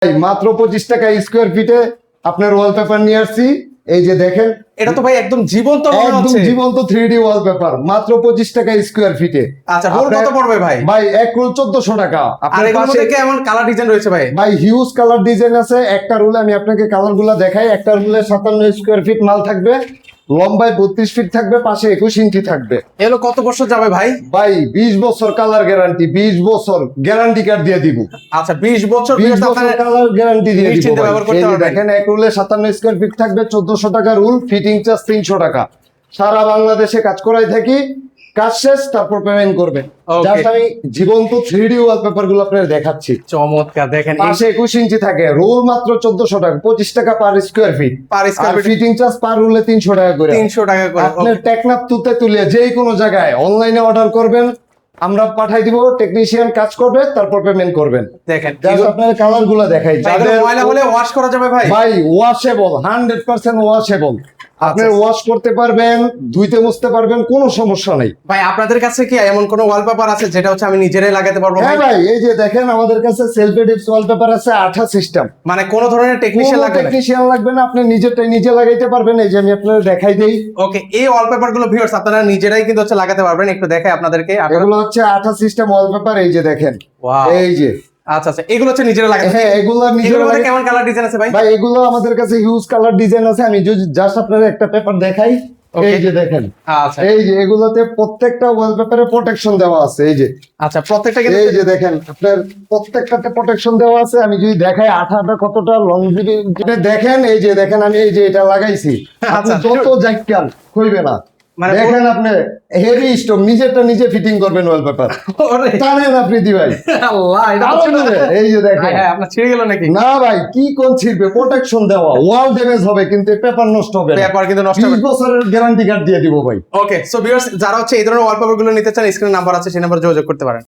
মাত্র 25 টাকা স্কয়ার ফিটে আপনার ওয়ালপেপার নিয়ে আসছি। এই যে দেখেন, এটা তো ভাই একদম জীবন্ত মনে একদম হচ্ছে। জীবন্ত 3D ওয়ালপেপার মাত্র 25 টাকা স্কয়ার ফিটে। আচ্ছা, রোল কত পড়বে ভাই? ভাই এক রোল 1400 টাকা। আর আপনার এগুলোর পাশে মধ্যে কেমন কালার ডিজাইন রয়েছে ভাই? ভাই হিউজ কালার ডিজাইন আছে। একটা রুলে আমি আপনাকে কালারগুলো দেখাই। একটা রুলে 57 স্কয়ার ফিট মাল থাকবে, লম্বায় 32 ফিট থাকবে, পাশে 21 ইঞ্চি থাকবে। এগুলো কত বছর যাবে ভাই? ভাই 20 বছর কালার গ্যারান্টি, 20 বছর গ্যারান্টি কার্ড দিয়ে দিব। আচ্ছা, 20 বছর 20 বছর কালার গ্যারান্টি দিয়ে দিব। নিশ্চিন্তে ব্যবহার করতে এই যে পারবেন। দেখেন, এক রুলে 57 স্কয়ার ফিট থাকবে, 1400 টাকা রুল, ফিটিং চার্জ 300 টাকা। সারা বাংলাদেশে কাজ করাই থাকি, কাজ শেষ তারপর পেমেন্ট করবেন। Okay. জাস্ট আমি জীবন্ত 3D ওয়ালপেপার গুলো আপনাদের দেখাচ্ছি। চমৎকার, দেখেন পাশে 21 ইঞ্চি থাকে, রোল মাত্র 1400 টাকা, 25 টাকা per square feet. Per square আর feet। ফিটিং চার্জ পার রুলে 300 টাকা করে। 300 টাকা করে। আপনার টেকনাফ তুতে তুলে যে কোনো জায়গায় অনলাইনে অর্ডার করবেন, আমরা পাঠাই দিব, টেকনিশিয়ান কাজ করবে, তারপর পেমেন্ট করবেন। দেখেন জাস্ট আপনার কালার গুলো দেখাই। ভাই, এগুলো ময়লা হলে ওয়াশ করা যাবে ভাই? ভাই ওয়াশেবল, 100% ওয়াশেবল। আপনি ওয়াশ করতে পারবেন, ধুইতে মুছতে পারবেন, কোনো সমস্যা নাই। ভাই আপনাদের কাছে কি এমন কোনো ওয়ালপেপার আছে যেটা হচ্ছে আমি নিজেরাই লাগাতে পারবো হ্যাঁ ভাই? ভাই, এই যে দেখেন আমাদের কাছে সেলফ এডিটস ওয়ালপেপার আছে, 8 সিস্টেম। মানে কোনো ধরনের টেকনিশিয়ান লাগবে না? টেকনিশিয়ান লাগবে না, আপনি নিজেরটাই নিজে লাগাইতে পারবেন। এই যে আমি আপনাদের দেখাই দেই। ওকে, এই ওয়ালপেপার গুলো ভিউয়ার্স আপনারা নিজেরাই কিন্তু হচ্ছে লাগাতে পারবেন। একটু দেখাই আপনাদেরকে। এগুলো হচ্ছে 8 সিস্টেম ওয়ালপেপার। এই যে দেখেন, Wow. এই যে আচ্ছা আচ্ছা, এগুলো হচ্ছে নিজেরা লাগাতে। হ্যাঁ, এগুলো নিজে এগুলোর মধ্যে কেমন কালার ডিজাইন আছে ভাই? ভাই এগুলো আমাদের কাছে হিউজ কালার ডিজাইন আছে। আমি জাস্ট আপনাদের একটা পেপার দেখাই। Okay. এই যে দেখেন, আচ্ছা এই যে এগুলোতে প্রত্যেকটা ওয়ালপেপারে প্রোটেকশন দেওয়া আছে। এই যে আচ্ছা, প্রত্যেকটা কিন্তু এই যে দেখেন, আপনার প্রত্যেকটাতে প্রোটেকশন দেওয়া আছে। আমি যদি দেখাই আঠাটা কতটা লংজিভি দেখেন। এই যে দেখেন, আমি এই যে এটা লাগাইছি, আপনি আচ্ছা, যত জাইকান কইবে না। মানে দেখেন আপনি হেভি স্টক, নিজেরটা নিজে ফিটিং করবেন ওয়ালপেপার। ওরে জানেন আপনি দি ভাই, আল্লাহ, এটা আরো হচ্ছে না। দূরে। এই যে দেখেন, হ্যাঁ, আপনার ছিঁড়ে গেল নাকি? না ভাই কি কোন ছিড়বে, প্রোটেকশন দেওয়া, ওয়াল ড্যামেজ হবে কিন্তু পেপার নষ্ট হবে না। পেপার কিন্তু নষ্ট হবে 20 বছরের গ্যারান্টি কার্ড দিয়ে দিব ভাই। ওকে, সো ভিউয়ার্স যারা হচ্ছে এই ধরনের ওয়ালপেপার গুলো নিতে চান, স্ক্রিনে নাম্বার আছে, সেই নাম্বারে যোগাযোগ করতে পারেন।